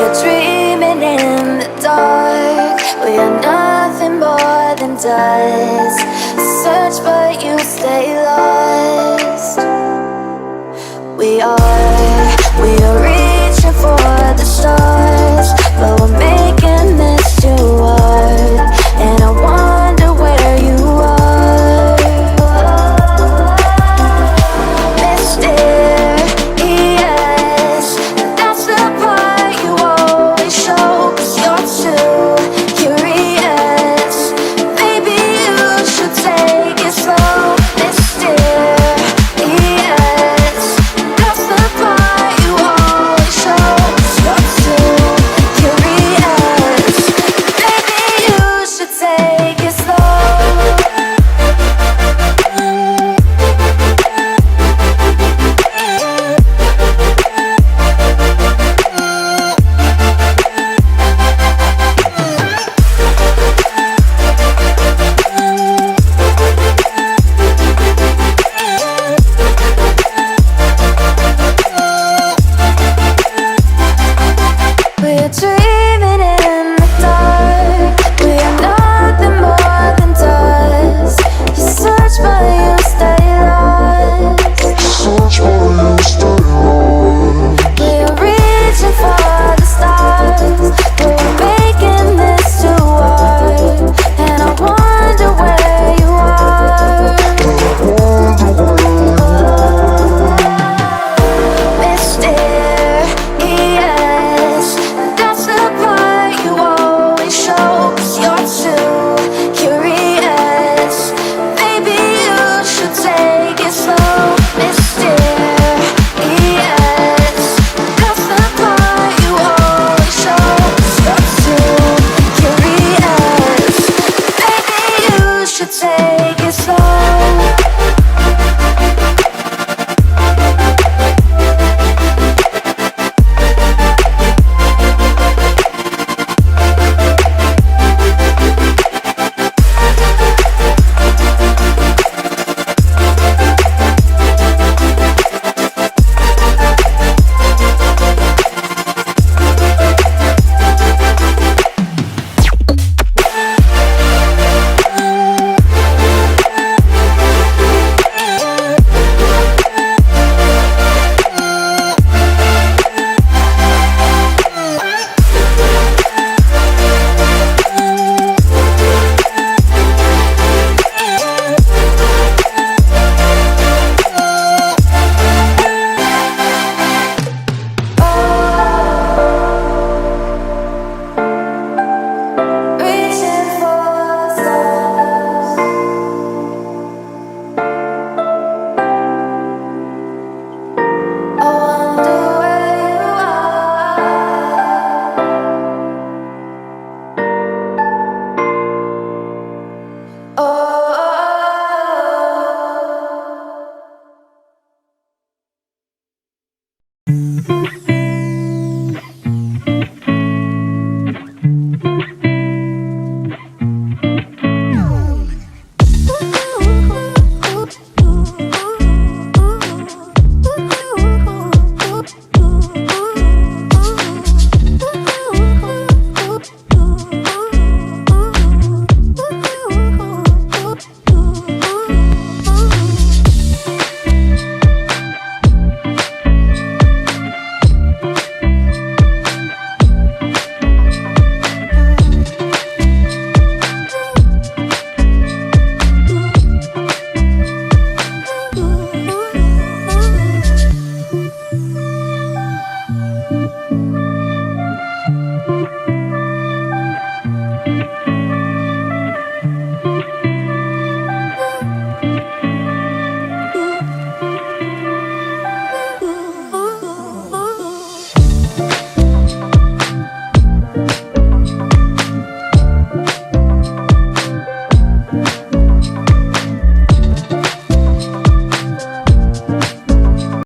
We're dreaming in the dark. We are nothing more than dust. Search but you stay lost. We are reaching for the stars, but we're making this too hard. And I wonder where you are. Mysterious, that's the part you always show. 'Cause you're too curious. Maybe you should take it slow. Mysterious, that's the part you always show. 'Cause you're too curious. Maybe you should take it slow. We're dreaming